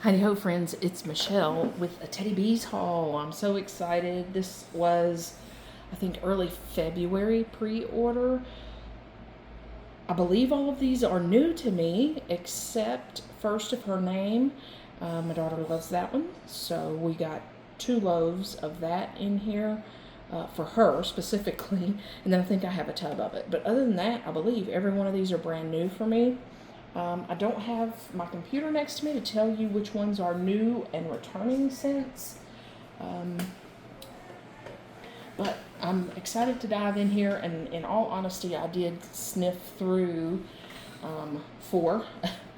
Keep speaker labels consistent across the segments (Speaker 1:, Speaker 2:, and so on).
Speaker 1: Howdy ho friends, it's Michelle with a Teddy Bees haul. I'm so excited. This was, I think, early February pre-order. I believe all of these are new to me, except First of Her Name. My daughter loves that one, so we got 2 loaves of that in here for her specifically, and then I think I have a tub of it. But other than that, I believe every one of these are brand new for me. I don't have my computer next to me to tell you which ones are new and returning scents. But I'm excited to dive in here, and in all honesty, I did sniff through 4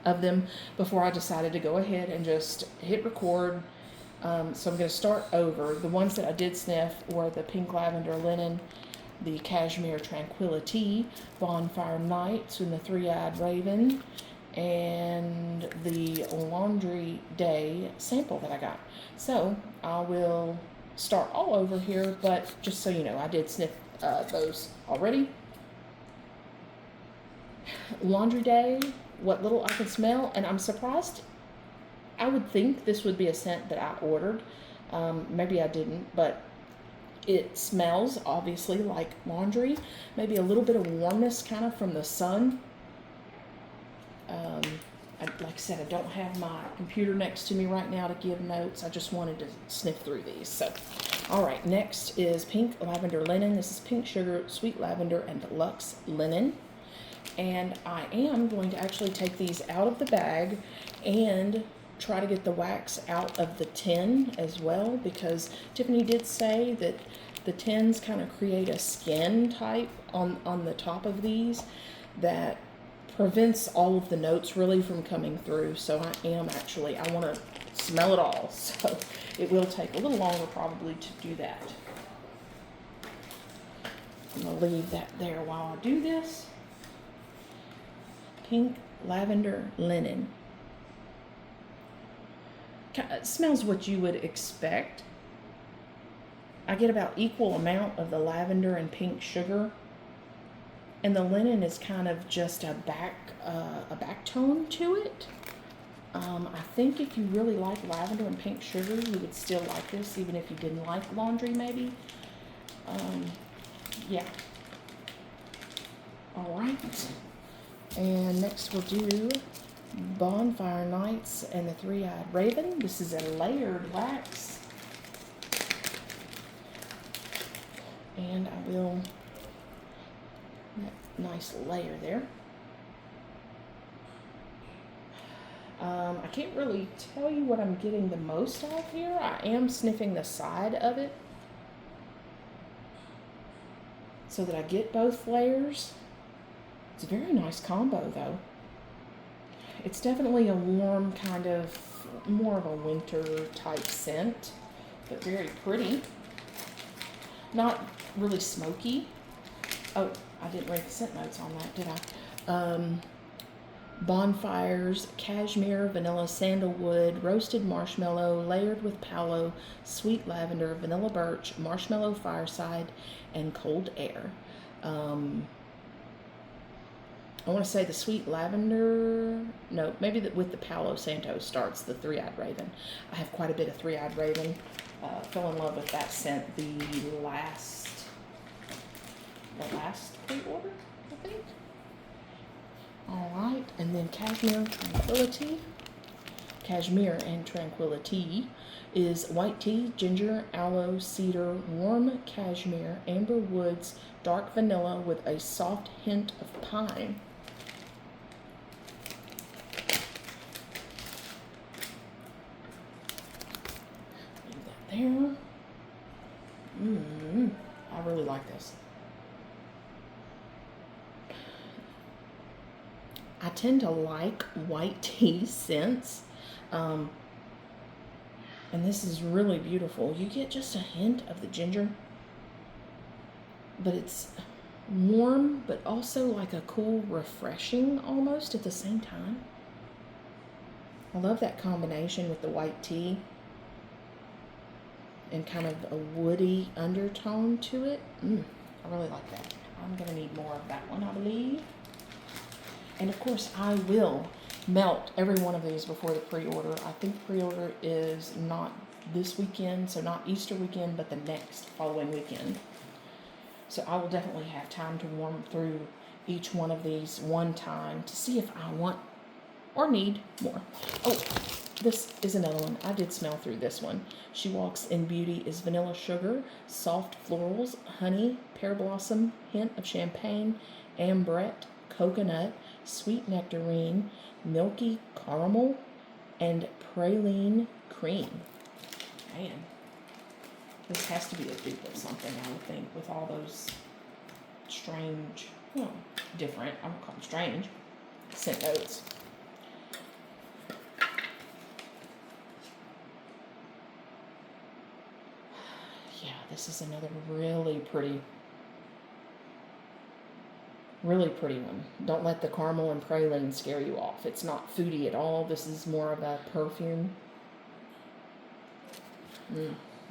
Speaker 1: of them before I decided to go ahead and just hit record. So I'm going to start over. The ones that I did sniff were the Pink Lavender Linen, the Cashmere Tranquility, Bonfire Nights, and the Three-Eyed Raven, and the Laundry Day sample that I got. So I will start all over here, but just so you know, I did sniff those already. Laundry Day, what little I can smell, and I'm surprised. I would think this would be a scent that I ordered. Maybe I didn't, but it smells obviously like laundry. Maybe a little bit of warmness kind of from the sun. Like I said, I don't have my computer next to me right now to give notes. I just wanted to sniff through these. So, all right, next is Pink Lavender Linen. This is Pink Sugar, Sweet Lavender, and Luxe Linen. And I am going to actually take these out of the bag and try to get the wax out of the tin as well, because Tiffany did say that the tins kind of create a skin type on the top of these that prevents all of the notes really from coming through. So I want to smell it all. So it will take a little longer probably to do that. I'm going to leave that there while I do this. Pink Lavender Linen. It smells what you would expect. I get about equal amount of the lavender and pink sugar, and the linen is kind of just a back tone to it. I think if you really like lavender and pink sugar, you would still like this, even if you didn't like laundry, maybe. Yeah. All right. And next we'll do Bonfire Nights and the Three-Eyed Raven. This is a layered wax. And I will, nice layer there. I can't really tell you what I'm getting the most of here. I am sniffing the side of it so that I get both layers. It's a very nice combo though. It's definitely a warm kind of, more of a winter type scent, but very pretty. Not really smoky. Oh, I didn't write the scent notes on that, did I? Bonfires, cashmere, vanilla sandalwood, roasted marshmallow, layered with palo, sweet lavender, vanilla birch, marshmallow fireside, and cold air. I want to say the sweet lavender, no, maybe with the Palo Santo starts the Three-Eyed Raven. I have quite a bit of Three-Eyed Raven. Fell in love with that scent the last pre-order, I think. All right, and then Cashmere and Tranquility is white tea, ginger, aloe, cedar, warm cashmere, amber woods, dark vanilla with a soft hint of pine. There. I really like this. I tend to like white tea scents, and this is really beautiful. You get just a hint of the ginger, but it's warm, but also like a cool, refreshing almost at the same time. I love that combination with the white tea and kind of a woody undertone to it. I really like that. I'm going to need more of that one, I believe. And of course, I will melt every one of these before the pre-order. I think pre-order is not this weekend, so not Easter weekend, but the next following weekend. So I will definitely have time to warm through each one of these one time to see if I want or need more. Oh, this is another one. I did smell through this one. She Walks in Beauty is vanilla sugar, soft florals, honey, pear blossom, hint of champagne, ambrette, coconut, sweet nectarine, milky caramel, and praline cream. Man, this has to be a dupe of something, I would think, with all those strange, well, different, I don't call them strange, scent notes. Yeah, this is another really pretty one. Don't let the caramel and praline scare you off. It's not foodie at all. This is more of a perfume.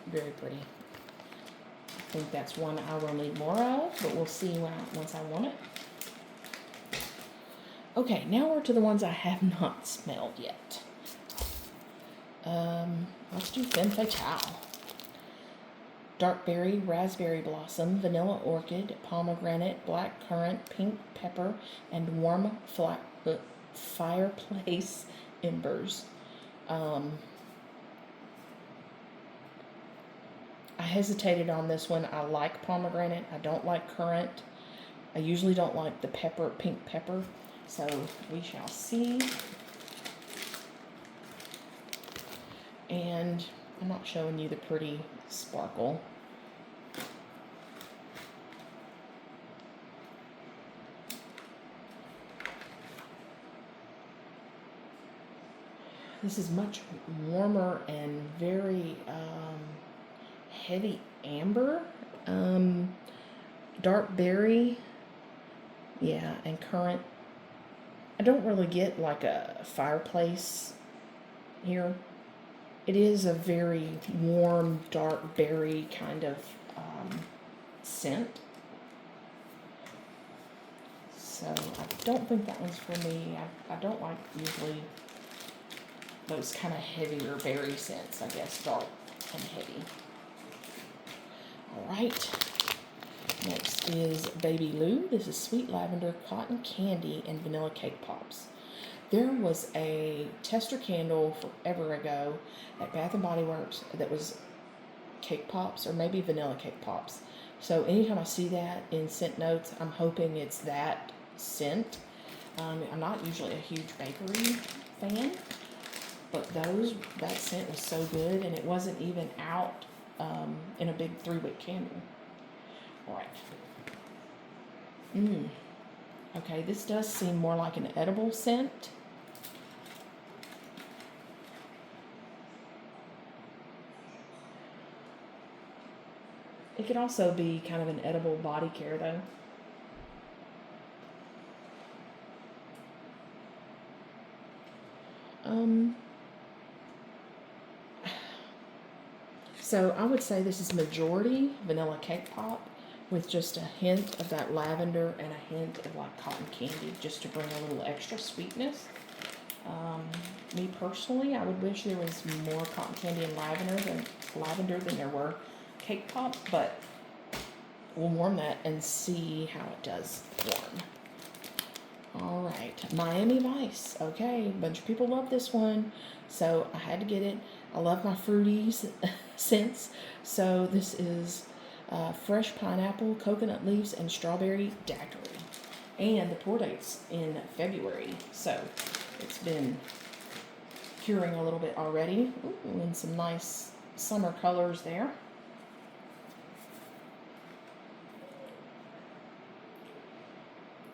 Speaker 1: Very pretty. I think that's one I will need more of, but we'll see once I want it. Okay, now we're to the ones I have not smelled yet. Let's do Femme Fatale. Dark berry, raspberry blossom, vanilla orchid, pomegranate, black currant, pink pepper, and warm fireplace embers. I hesitated on this one. I like pomegranate. I don't like currant. I usually don't like the pink pepper. So we shall see. And I'm not showing you the pretty sparkle. This is much warmer and very heavy amber. Dark berry. Yeah, and currant. I don't really get like a fireplace here. It is a very warm, dark berry kind of scent. So I don't think that one's for me. I don't like usually those kind of heavier berry scents, I guess, dark and heavy. All right. Next is Baby Lou. This is sweet lavender, cotton candy, and vanilla cake pops. There was a tester candle forever ago at Bath & Body Works that was cake pops, or maybe vanilla cake pops. So anytime I see that in scent notes, I'm hoping it's that scent. I'm not usually a huge bakery fan, but that scent was so good, and it wasn't even out in a big 3-wick candle. All right. Okay, this does seem more like an edible scent. It could also be kind of an edible body care, though. So I would say this is majority vanilla cake pop with just a hint of that lavender and a hint of like cotton candy, just to bring a little extra sweetness. Me personally, I would wish there was more cotton candy and lavender than there were cake pop, but we'll warm that and see how it does warm. All right, Miami Vice. Okay, a bunch of people love this one, so I had to get it. I love my fruity scents, so this is fresh pineapple, coconut leaves, and strawberry daiquiri. And the pour date's in February, so it's been curing a little bit already. Ooh, and some nice summer colors there.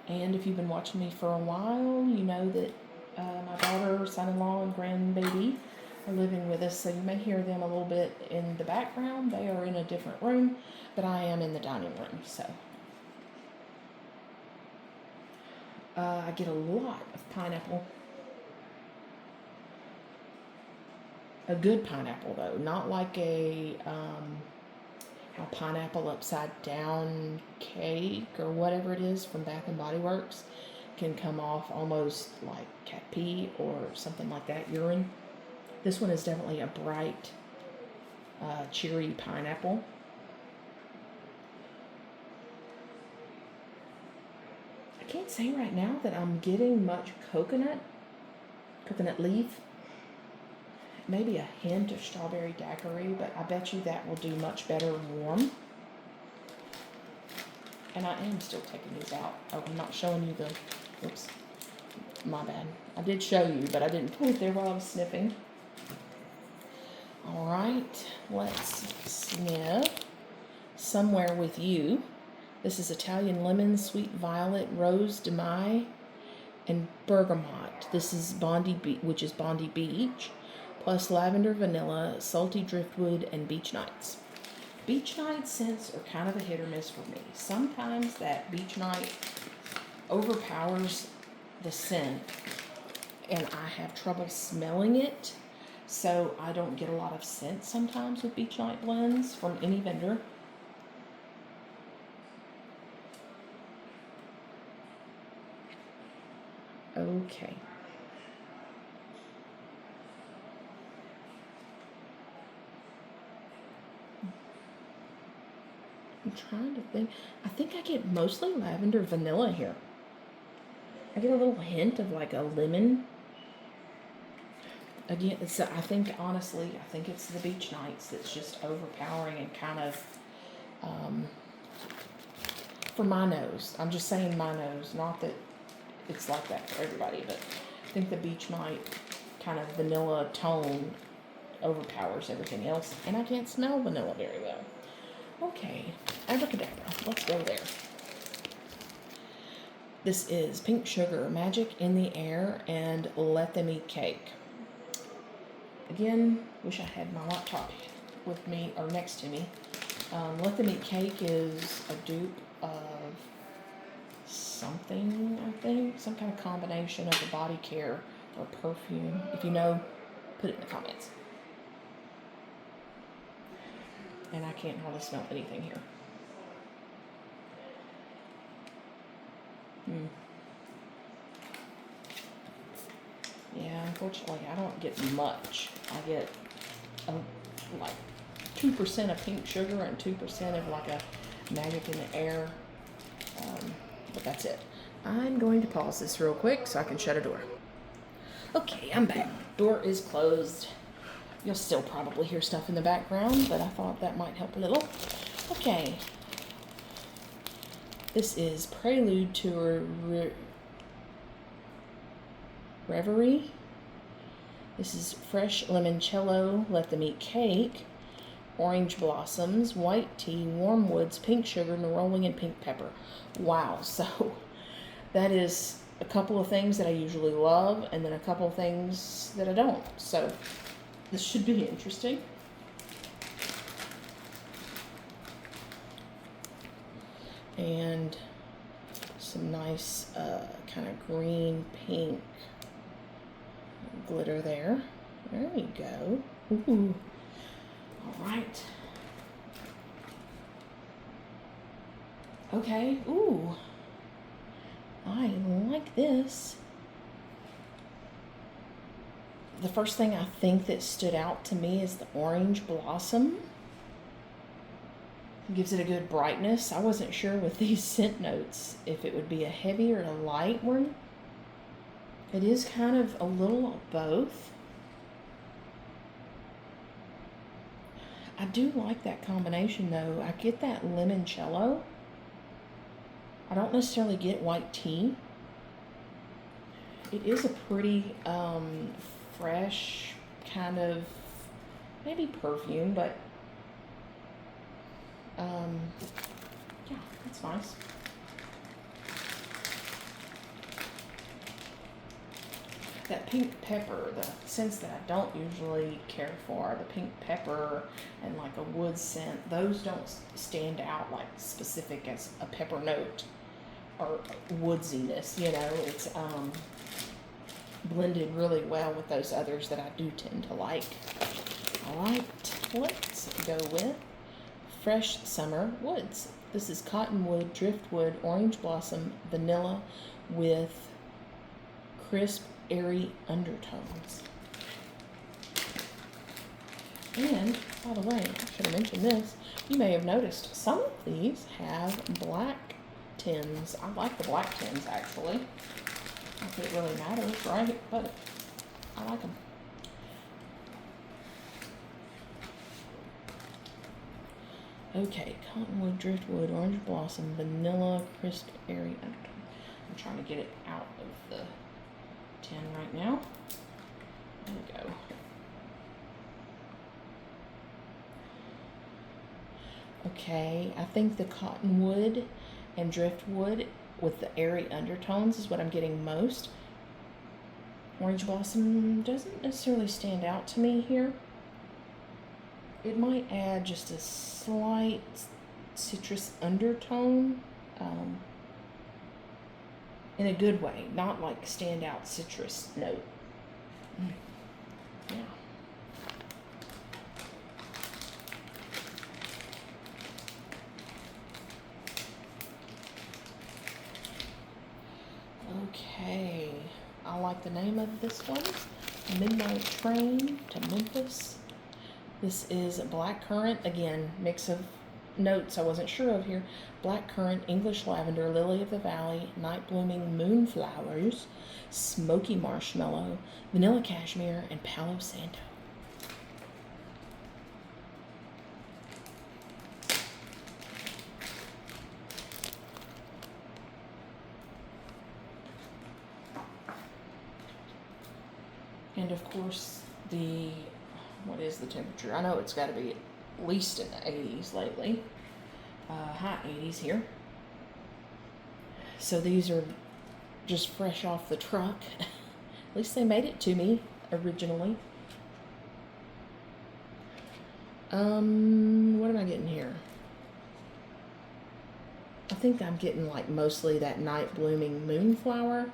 Speaker 1: And if you've been watching me for a while, you know that my daughter, son-in-law, and grandbaby are living with us, so you may hear them a little bit in the background. They are in a different room, but I am in the dining room, so. I get a lot of pineapple. A good pineapple, though, not like a pineapple upside down cake or whatever it is from Bath & Body Works. can come off almost like cat pee or something like that, urine. This one is definitely a bright, cherry pineapple. I can't say right now that I'm getting much coconut leaf. Maybe a hint of strawberry daiquiri, but I bet you that will do much better warm. And I am still taking these out. Oh, I'm not showing you the, oops, my bad. I did show you, but I didn't put it there while I was sniffing. All right, let's sniff Somewhere With You. This is Italian lemon, sweet violet, rose de mai, and bergamot. This is which is Bondi Beach, plus lavender, vanilla, salty driftwood, and beach nights. Beach night scents are kind of a hit or miss for me. Sometimes that beach night overpowers the scent, and I have trouble smelling it, so I don't get a lot of scent sometimes with beach night blends from any vendor. Okay. I'm trying to think. I think I get mostly lavender vanilla here. I get a little hint of like a lemon. Again, I think honestly, I think it's the beach nights that's just overpowering and kind of, for my nose. I'm just saying my nose, not that it's like that for everybody, but I think the beach night kind of vanilla tone overpowers everything else, and I can't smell vanilla very well. Okay, abracadabra, let's go there. This is Pink Sugar, Magic in the Air, and Let Them Eat Cake. Again, wish I had my laptop with me, or next to me. Let Them Eat Cake is a dupe of something, I think. Some kind of combination of a body care or perfume. If you know, put it in the comments. And I can't hardly smell anything here. Yeah, unfortunately, I don't get much. I get like 2% of pink sugar and 2% of like a magic in the air. But that's it. I'm going to pause this real quick so I can shut a door. Okay, I'm back. Door is closed. You'll still probably hear stuff in the background, but I thought that might help a little. Okay. This is Prelude to a Reverie. This is Fresh Limoncello, Let Them Eat Cake, Orange Blossoms, White Tea, Warm Woods, Pink Sugar, Neroli, and Pink Pepper. Wow, so that is a couple of things that I usually love, and then a couple of things that I don't. So this should be interesting. And some nice kind of green pink glitter there. There you go. Ooh. All right. Okay. Ooh. I like this. The first thing I think that stood out to me is the orange blossom. It gives it a good brightness. I wasn't sure with these scent notes if it would be a heavy or a light one. It is kind of a little of both. I do like that combination though. I get that limoncello. I don't necessarily get white tea. It is a pretty fresh kind of, maybe perfume, but yeah, that's nice. That pink pepper, the scents that I don't usually care for, the pink pepper and like a wood scent, those don't stand out like specific as a pepper note or woodsiness, you know. It's blended really well with those others that I do tend to like. All right, let's go with Fresh Summer Woods. This is cottonwood, driftwood, orange blossom, vanilla with crisp, airy undertones. And, by the way, I should have mentioned this. You may have noticed some of these have black tins. I like the black tins, actually. Not that it really matters, right? But I like them. Okay, cottonwood, driftwood, orange blossom, vanilla, crisp, airy undertone. I'm trying to get it out of the tin right now. There we go. Okay, I think the cottonwood and driftwood with the airy undertones is what I'm getting most. Orange blossom doesn't necessarily stand out to me here. It might add just a slight citrus undertone, in a good way, not like standout citrus note. Yeah. Okay, I like the name of this one, Midnight Train to Memphis. This is blackcurrant, again, mix of notes I wasn't sure of here. Blackcurrant, English lavender, lily of the valley, night blooming moonflowers, smoky marshmallow, vanilla cashmere, and palo santo. And of course, what is the temperature? I know it's got to be at least in the 80s lately. High 80s here. So these are just fresh off the truck. At least they made it to me originally. What am I getting here? I think I'm getting like mostly that night blooming moonflower.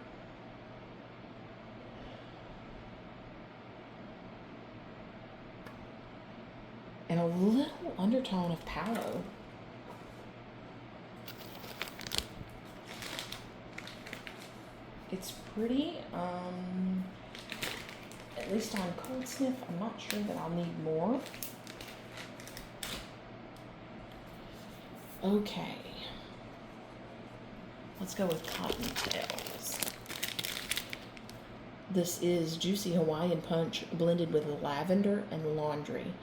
Speaker 1: And a little undertone of palo. It's pretty. At least on cold sniff, I'm not sure that I'll need more. Okay. Let's go with Cottontails. This is Juicy Hawaiian Punch blended with lavender and laundry.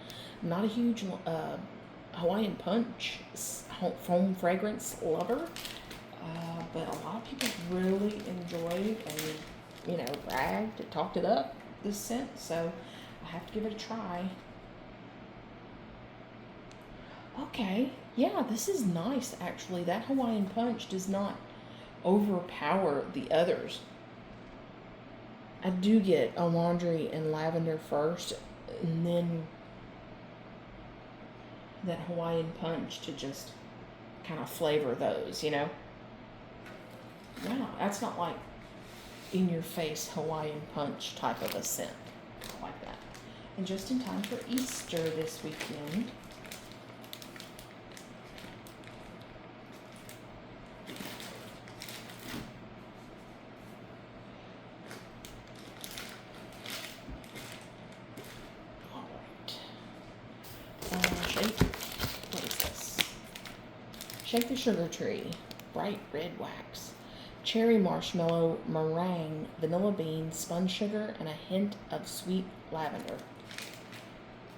Speaker 1: I'm not a huge Hawaiian Punch foam fragrance lover, but a lot of people really enjoyed and, bragged, talked it up, this scent, so I have to give it a try. Okay, yeah, this is nice, actually. That Hawaiian Punch does not overpower the others. I do get a laundry and lavender first, and then that Hawaiian Punch to just kind of flavor those, Yeah, that's not like in your face Hawaiian Punch type of a scent. I like that. And just in time for Easter this weekend. Shake the Sugar Tree, bright red wax, cherry marshmallow, meringue, vanilla bean, spun sugar, and a hint of sweet lavender.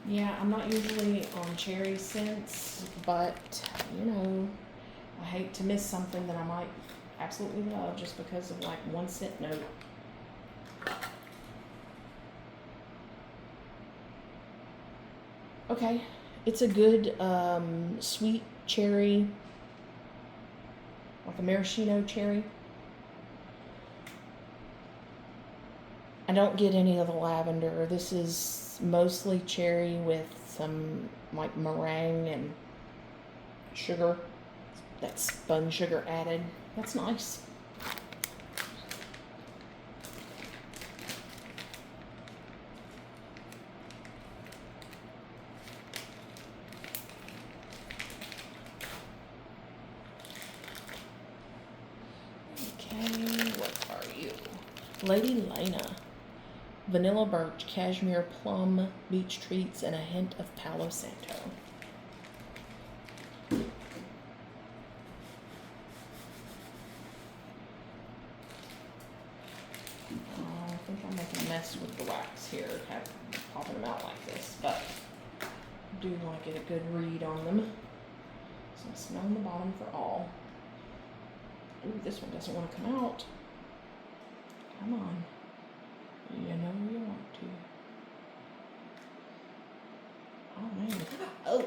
Speaker 1: Yeah, I'm not usually on cherry scents, but, I hate to miss something that I might absolutely love just because of like one scent note. Okay, it's a good sweet cherry, like a maraschino cherry. I don't get any of the lavender. This is mostly cherry with some like meringue and sugar, that spun sugar added. That's nice. Lady Lena. Vanilla birch, cashmere plum, beach treats, and a hint of Palo Santo. I think I'm making a mess with the wax here, popping them out like this, but I do want to get a good read on them. So I'm smelling the bottom for all. Ooh, this one doesn't want to come out. Come on. You know you want to. Oh man. Oh!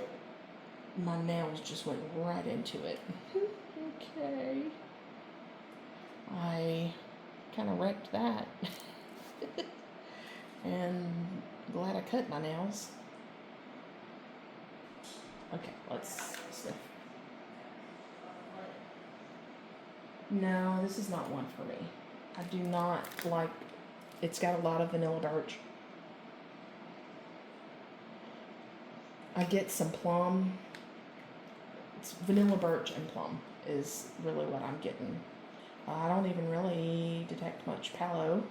Speaker 1: My nails just went right into it. Okay. I kind of wrecked that. And glad I cut my nails. Okay, let's sniff. No, this is not one for me. I do not like, it's got a lot of vanilla birch. I get some plum. It's vanilla birch and plum is really what I'm getting. I don't even really detect much palo.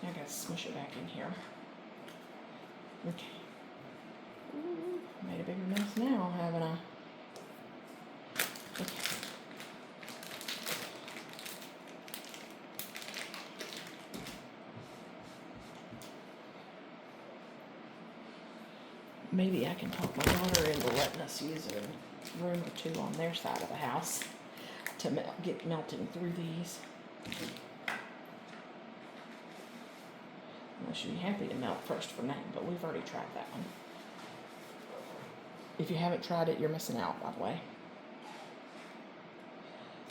Speaker 1: I gotta smush it back in here. Okay. Ooh, made a bigger mess now, haven't I? Okay. Maybe I can talk my daughter into letting us use a room or two on their side of the house to get melting through these. I should be happy to melt first for Nate, but we've already tried that one. If you haven't tried it, you're missing out, by the way.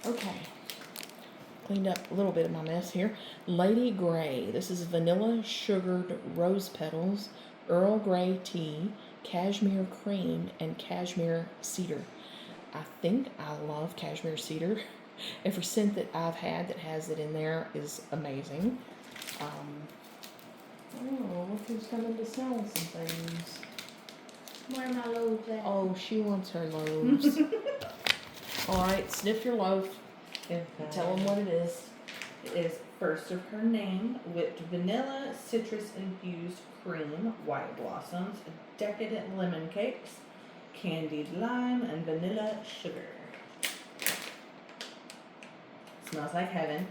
Speaker 1: Okay. Cleaned up a little bit of my mess here. Lady Grey. This is vanilla sugared rose petals, Earl Grey tea, cashmere cream, and cashmere cedar. I think I love cashmere cedar. Every scent that I've had that has it in there is amazing. Oh, look who's coming to smell some things.
Speaker 2: Where are my loaves at?
Speaker 1: Oh, she wants her loaves. All right, sniff your loaf.
Speaker 2: Okay.
Speaker 1: Tell them what it is.
Speaker 2: It is first of her name, whipped vanilla, citrus-infused cream, white blossoms, decadent lemon cakes, candied lime, and vanilla sugar. Smells like heaven.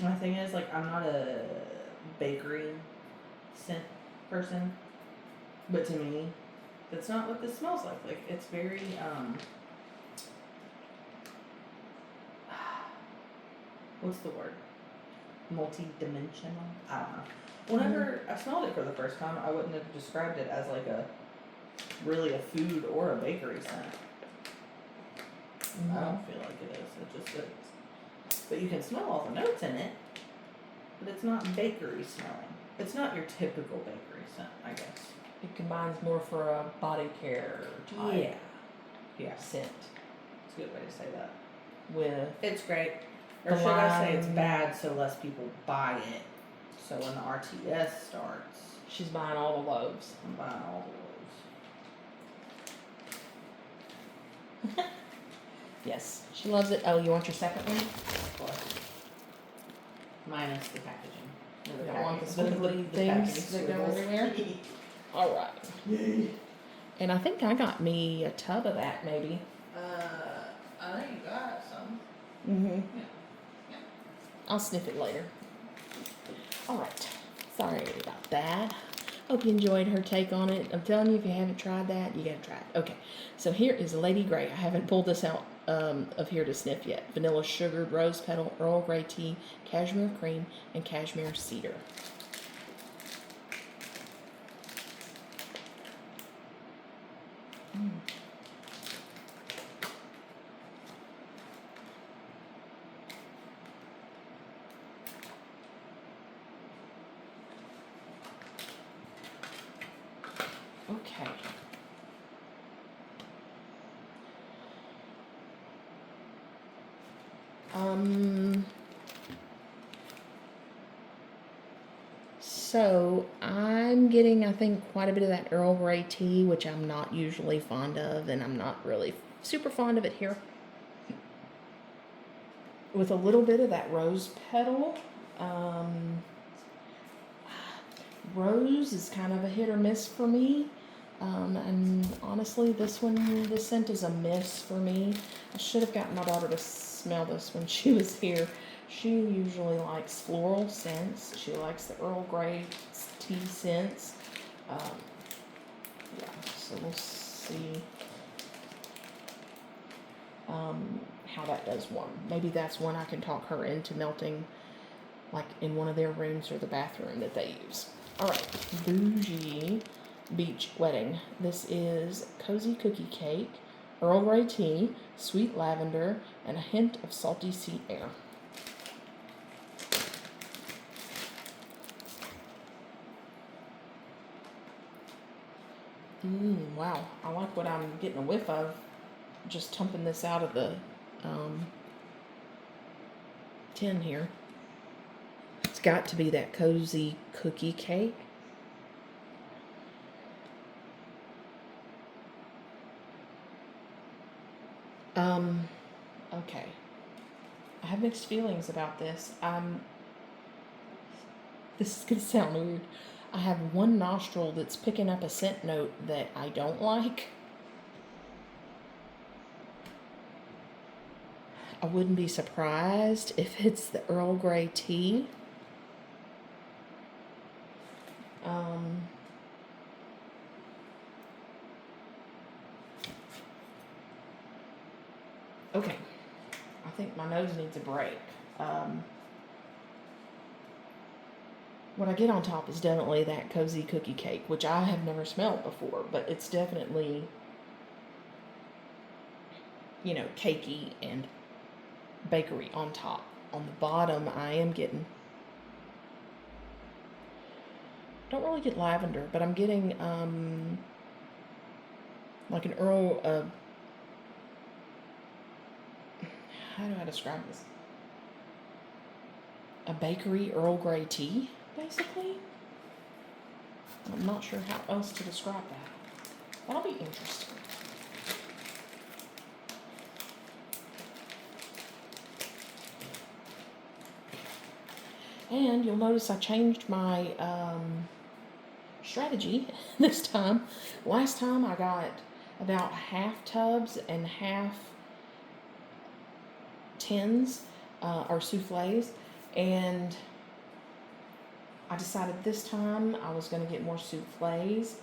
Speaker 2: My thing is, like, I'm not a bakery scent person, but to me, that's not what this smells like. Like, it's very, what's the word? Multi-dimensional? I don't know. Whenever I smelled it for the first time, I wouldn't have described it as like really a food or a bakery scent. I don't feel like it is. It just is. But you can smell all the notes in it, but it's not bakery smelling. It's not your typical bakery scent, I guess.
Speaker 1: It combines more for a body care type scent.
Speaker 2: It's a good way to say that.
Speaker 1: With
Speaker 2: It's great. Or should I say it's bad so less people buy it. So when the RTS starts,
Speaker 1: she's buying all the loaves.
Speaker 2: I'm buying all the loaves.
Speaker 1: Yes, she loves it. Oh, you want your second one?
Speaker 2: Of course. Minus the packaging.
Speaker 1: You don't want the squiggly things that go everywhere? All right.
Speaker 2: Yay.
Speaker 1: And I think I got me a tub of that, maybe.
Speaker 2: I think you got some.
Speaker 1: Mm-hmm.
Speaker 2: Yeah.
Speaker 1: I'll sniff it later. All right. Sorry about that. Hope you enjoyed her take on it. I'm telling you, if you haven't tried that, you gotta try it. Okay. So here is Lady Grey. I haven't pulled this out of here to sniff yet. Vanilla sugared rose petal, Earl Grey tea, cashmere cream, and cashmere cedar. Okay. So So I'm getting, I think, quite a bit of that Earl Grey tea, which I'm not usually fond of, and I'm not really super fond of it here. With a little bit of that rose petal. Rose is kind of a hit or miss for me. And honestly, this scent is a miss for me. I should have gotten my daughter to smell this when she was here. She usually likes floral scents. She likes the Earl Grey tea scents. Yeah, so we'll see how that does one. Maybe that's one I can talk her into melting, like in one of their rooms or the bathroom that they use. All right, Bougie Beach Wedding. This is cozy cookie cake, Earl Grey tea, sweet lavender, and a hint of salty sea air. Wow, I like what I'm getting a whiff of. Just tumping this out of the tin here. It's got to be that cozy cookie cake. Okay. I have mixed feelings about this. This is gonna sound weird. I have one nostril that's picking up a scent note that I don't like. I wouldn't be surprised if it's the Earl Grey tea. Okay, I think my nose needs a break. What I get on top is definitely that cozy cookie cake, which I have never smelled before, but it's definitely, you know, cakey and bakery on top. On the bottom, I am getting, don't really get lavender, but I'm getting like an how do I describe this? A bakery Earl Grey tea, basically. I'm not sure how else to describe that. That'll be interesting. And you'll notice I changed my strategy this time. Last time I got about half tubs and half tins or souffles, and I decided this time I was going to get more souffles,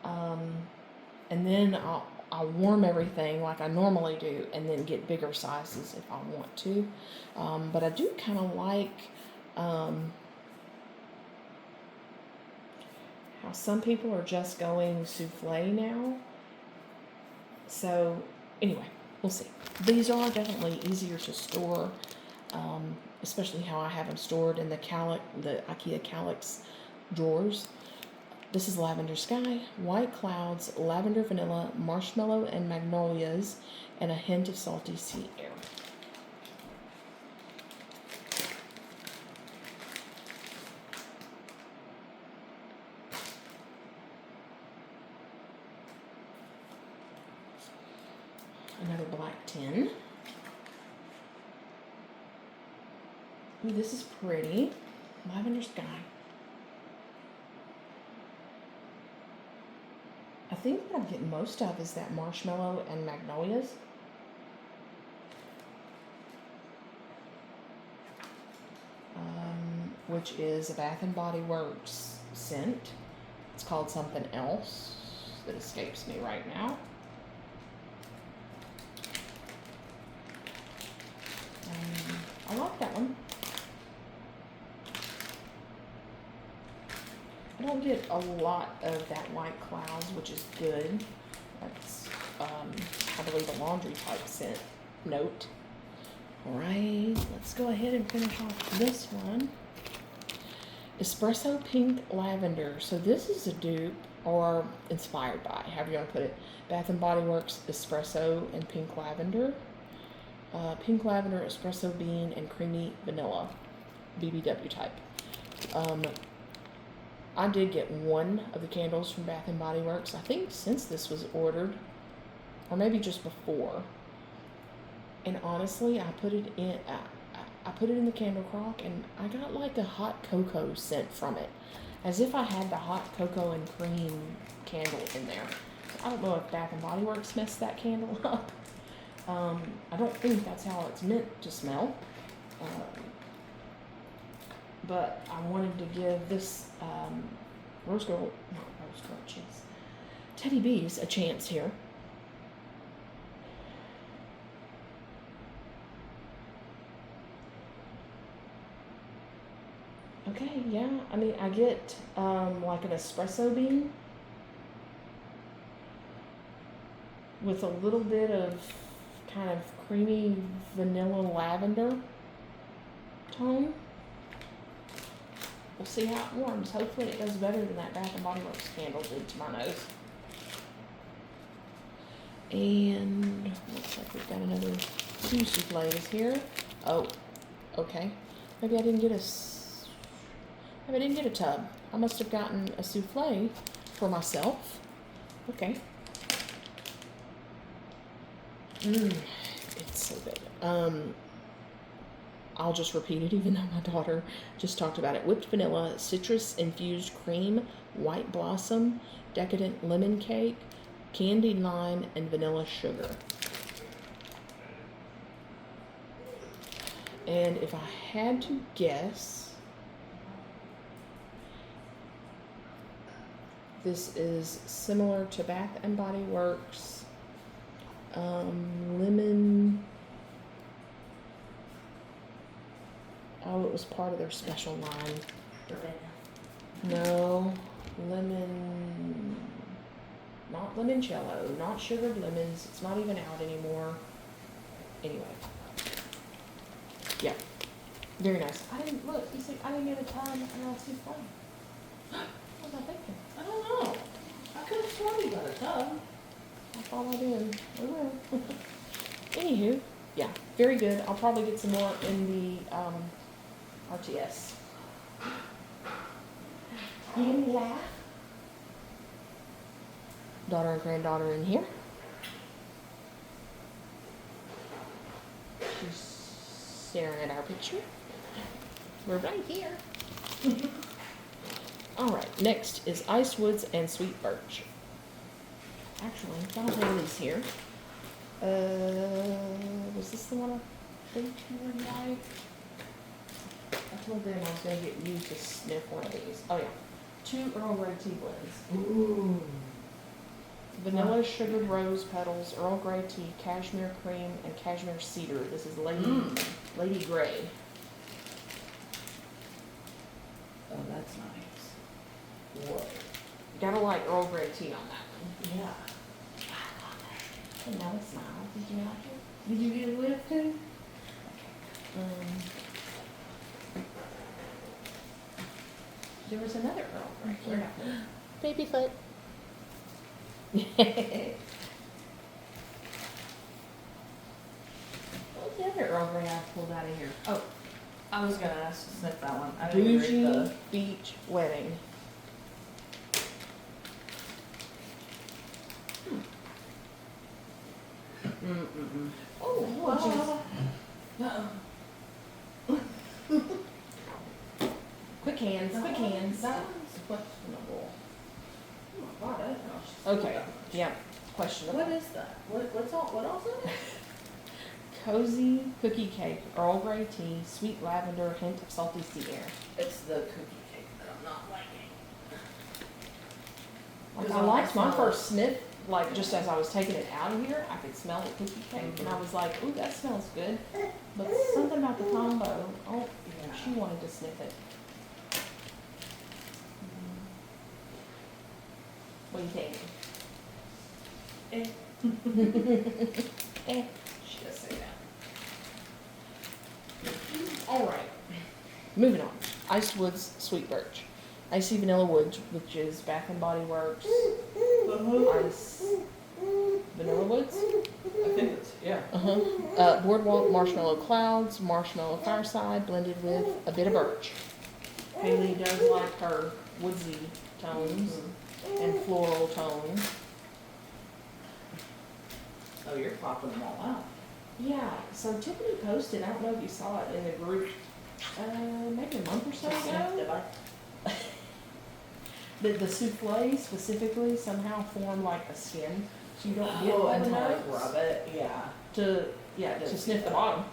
Speaker 1: and then I'll warm everything like I normally do, and then get bigger sizes if I want to. But I do kind of like how some people are just going souffle now. So anyway, we'll see. These are definitely easier to store, especially how I have them stored in the IKEA Calyx drawers. This is Lavender Sky, White Clouds, Lavender Vanilla, Marshmallow and Magnolias, and a hint of salty sea air. Another black tin. Ooh, this is pretty. Lavender Sky. I think what I'm getting most of is that Marshmallow and Magnolias. Which is a Bath and Body Works scent. It's called something else that escapes me right now. I like that one. I don't get a lot of that White Clouds, which is good. That's, I believe, a laundry type scent note. Alright, let's go ahead and finish off this one. Espresso Pink Lavender. So this is a dupe, or inspired by, however you want to put it. Bath and Body Works Espresso and Pink Lavender. Pink Lavender, Espresso Bean, and Creamy Vanilla. BBW type. I did get one of the candles from Bath and Body Works, I think since this was ordered, or maybe just before. And honestly, I put it in. I put it in the candle crock, and I got like a hot cocoa scent from it, as if I had the hot cocoa and cream candle in there. I don't know if Bath and Body Works messed that candle up. I don't think that's how it's meant to smell. But I wanted to give this Teddy Bees a chance here. Okay, yeah, I mean, I get like an espresso bean with a little bit of kind of creamy vanilla lavender tone. We'll see how it warms. Hopefully it does better than that Bath and Body Works candle did to my nose. And looks like we've got another 2 soufflés here. Oh, okay. Maybe I didn't get a tub. I must have gotten a souffle for myself. Okay. It's so good. I'll just repeat it even though my daughter just talked about it. Whipped vanilla, citrus infused cream, white blossom, decadent lemon cake, candied lime, and vanilla sugar. And if I had to guess, this is similar to Bath and Body Works. Lemon. Oh, it was part of their special line. No, lemon. Not limoncello, not sugared lemons. It's not even out anymore. Anyway. Yeah. Very nice. I didn't look. You see, I didn't get a ton and I was too fun. What was I thinking?
Speaker 2: I don't know. I could have sworn you got a tub.
Speaker 1: That's all I did. Oh well. Anywho, yeah, very good. I'll probably get some more in the RTS. You hear me laugh? Daughter and granddaughter in here. She's staring at our picture. We're right here. Alright, next is Ice Woods and Sweet Birch. Actually, I've got Haley's here. Was this the one I think you would like? I told them I was going to get you to sniff one of these. Oh yeah. 2 Earl Grey tea blends.
Speaker 2: Ooh.
Speaker 1: Vanilla sugared rose petals, Earl Grey tea, cashmere cream, and cashmere cedar. This is Lady Grey.
Speaker 2: Oh, that's nice. Whoa.
Speaker 1: Gotta like Earl Grey tea on that one.
Speaker 2: Yeah.
Speaker 1: And now it smiles. Did you like it?
Speaker 2: Did you get a whiff too?
Speaker 1: There was another Earl Grey. Where'd I put it?
Speaker 3: Baby foot.
Speaker 1: What was the other Earl Grey I pulled out of here? Oh,
Speaker 2: I was gonna ask to sniff that one. I didn't read
Speaker 1: Bougie
Speaker 2: the.
Speaker 1: Beach Wedding. Oh, quick hands, quick hands.
Speaker 2: That one's questionable. Oh my god, I didn't know she still
Speaker 1: Okay,
Speaker 2: got-
Speaker 1: yeah, questionable.
Speaker 2: What is that? What else is it?
Speaker 1: Cozy cookie cake, Earl Grey tea, sweet lavender, hint of salty sea air.
Speaker 2: It's the cookie cake that I'm not liking.
Speaker 1: Like,
Speaker 2: Because
Speaker 1: I liked my
Speaker 2: smell
Speaker 1: first sniff, like just as I was taking it out of here, I could smell the cookie cake, and I was like, "Ooh, that smells good." But something about the combo, oh,
Speaker 2: Yeah.
Speaker 1: she wanted to sniff it. What do you think? Eh.
Speaker 2: She does say that.
Speaker 1: All right, moving on. Ice Woods Sweet Birch, Icy Vanilla Woods, which is Bath and Body Works. Ice Vanilla Woods.
Speaker 2: I think it's, yeah.
Speaker 1: Boardwalk Marshmallow Clouds, Marshmallow Fireside, blended with a bit of birch. Haley does like her woodsy tones and floral tones.
Speaker 2: Oh, you're popping them all out.
Speaker 1: Yeah, so Tiffany posted, I don't know if you saw it in the group, maybe a month or so ago. The souffle specifically somehow form like a skin, so you don't get all the
Speaker 2: and to
Speaker 1: notes.
Speaker 2: like rub it, yeah.
Speaker 1: To sniff the bottom.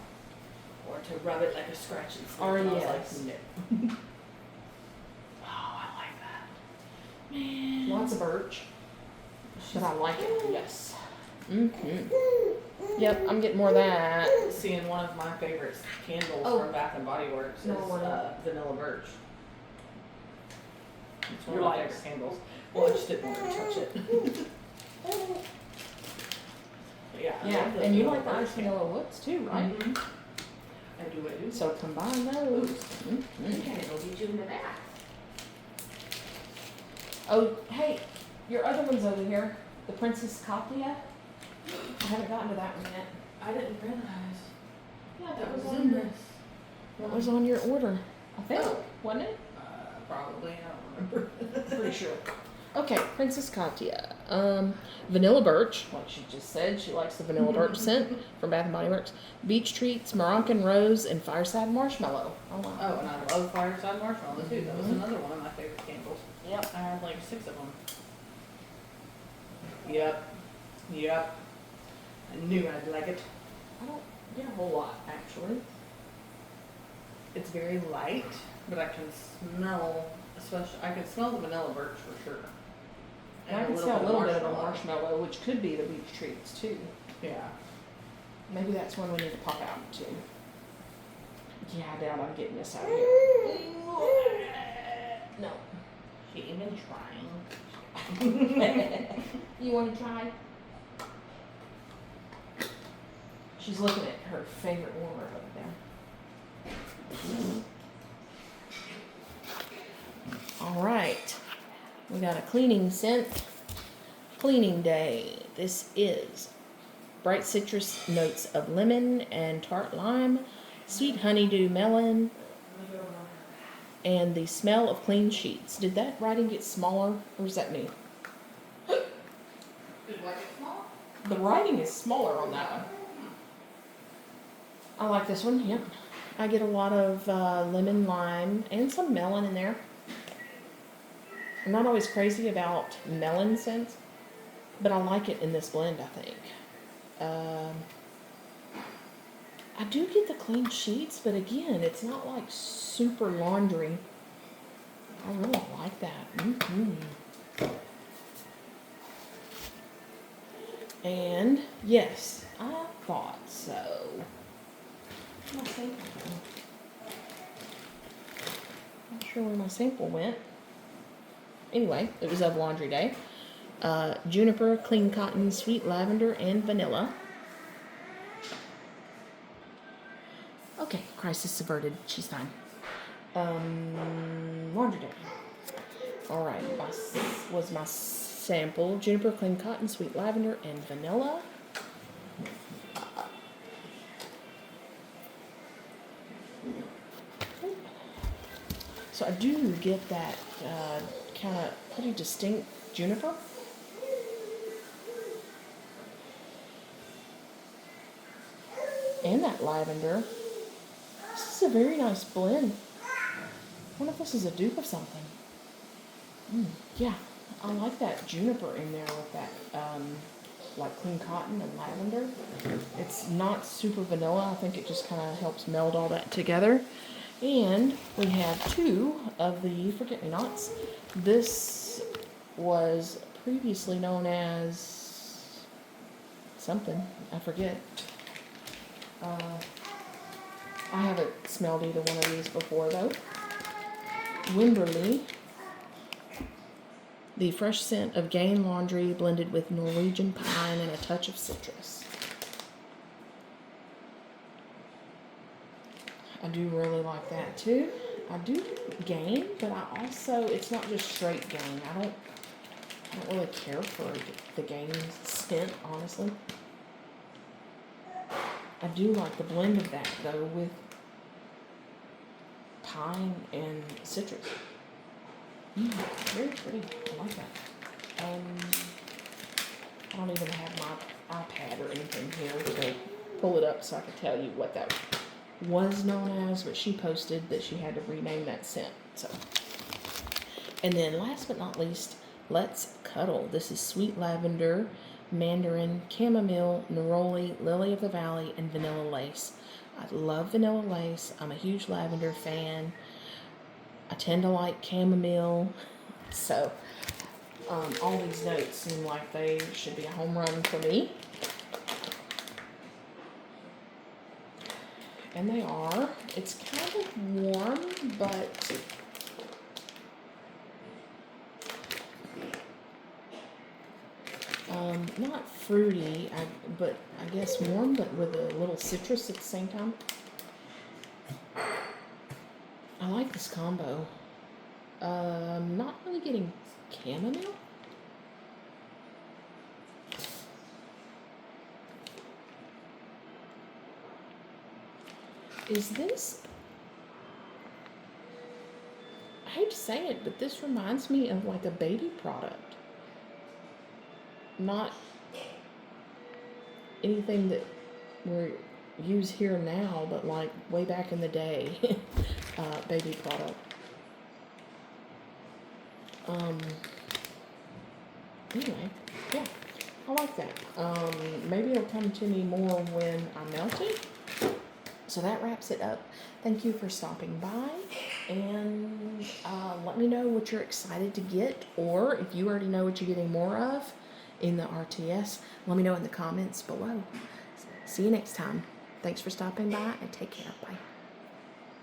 Speaker 2: Or to rub it like a scratch and sniff.
Speaker 1: Or
Speaker 2: And I was
Speaker 1: yes.
Speaker 2: like, no. Oh, I like that. Man.
Speaker 1: Lots of birch, but I like it. Yes. Mm-hmm. Yep, I'm getting more of that.
Speaker 2: Seeing one of my favorite candles
Speaker 1: Oh.
Speaker 2: from Bath and Body Works is
Speaker 1: No, what?
Speaker 2: vanilla birch. It's one
Speaker 1: Your
Speaker 2: of my
Speaker 1: likes.
Speaker 2: favorite candles. Well, I just didn't want to touch it. Yeah, I
Speaker 1: Yeah,
Speaker 2: love the
Speaker 1: and you
Speaker 2: vanilla
Speaker 1: like the
Speaker 2: birch
Speaker 1: ice vanilla woods too, right?
Speaker 2: Mhm. I do.
Speaker 1: So combine those. Mm-hmm.
Speaker 3: Okay, we'll get you into that.
Speaker 1: Oh, hey, your other one's over here. The Princess Copia. I haven't gotten to that one yet.
Speaker 2: I didn't realize
Speaker 1: Yeah,
Speaker 2: that was in this.
Speaker 1: That was on your order, I think,
Speaker 2: Oh.
Speaker 1: wasn't it?
Speaker 2: Probably, I don't remember.
Speaker 1: Pretty sure. Okay, Princess Katya. Vanilla birch, like she just said, she likes the vanilla birch scent from Bath and Body Works. Beach treats, Moroccan rose, and fireside marshmallow. Oh wow.
Speaker 2: Oh, and I love fireside marshmallow too. That was another one of my favorite candles.
Speaker 1: Yep.
Speaker 2: I had like 6 of them. Yep. I knew I'd like it.
Speaker 1: I don't get a whole lot actually.
Speaker 2: It's very light, but I can smell, I can smell the vanilla birch for sure.
Speaker 1: And I can smell a little bit of the marshmallow, which could be the beach treats too.
Speaker 2: Yeah.
Speaker 1: Maybe that's one we need to pop out too. Yeah, I doubt I'm getting this out of here. No.
Speaker 2: She even trying.
Speaker 1: You want to try? She's looking at her favorite warmer over there. All right. We got a cleaning scent. Cleaning day. This is bright citrus notes of lemon and tart lime, sweet honeydew melon, and the smell of clean sheets. Did that writing get smaller, or is that me?
Speaker 2: Did what get small?
Speaker 1: The writing is smaller on that one. I like this one, yep. I get a lot of lemon, lime, and some melon in there. I'm not always crazy about melon scents, but I like it in this blend, I think. I do get the clean sheets, but again, it's not like super laundry. I really like that. Mm-hmm. And yes, I thought so. My sample. Not sure where my sample went. Anyway, it was of laundry day. Juniper, clean cotton, sweet lavender, and vanilla. Okay, crisis averted. She's fine. Laundry day. All right, was my sample: juniper, clean cotton, sweet lavender, and vanilla. So I do get that kind of pretty distinct juniper. And that lavender. This is a very nice blend. I wonder if this is a dupe of something. Yeah, I like that juniper in there with that like clean cotton and lavender. It's not super vanilla. I think it just kind of helps meld all that together. And we have 2 of the forget-me-nots. This was previously known as something. I forget. I haven't smelled either one of these before, though. Wimberley. The fresh scent of Gain laundry blended with Norwegian pine and a touch of citrus. I do really like that too. I do Gain, but I also, it's not just straight Gain. I don't really care for the Gain scent, honestly. I do like the blend of that though with pine and citrus. Very pretty. I like that. I don't even have my iPad or anything here to pull it up so I can tell you what that was known as, but she posted that she had to rename that scent. So, and then last but not least, Let's Cuddle. This is sweet lavender, mandarin, chamomile, neroli, lily of the valley, and vanilla lace. I love vanilla lace. I'm a huge lavender fan. I tend to like chamomile. So all these notes seem like they should be a home run for me. And they are. It's kind of warm, but not fruity, but I guess warm, but with a little citrus at the same time. I like this combo. Not really getting chamomile. Is this, I hate to say it, but this reminds me of like a baby product. Not anything that we use here now, but like way back in the day, baby product. Anyway, yeah, I like that. Maybe it'll come to me more when I melt it. So that wraps it up. Thank you for stopping by, and let me know what you're excited to get, or if you already know what you're getting more of in the RTS, let me know in the comments below. See you next time. Thanks for stopping by, and take care. Bye.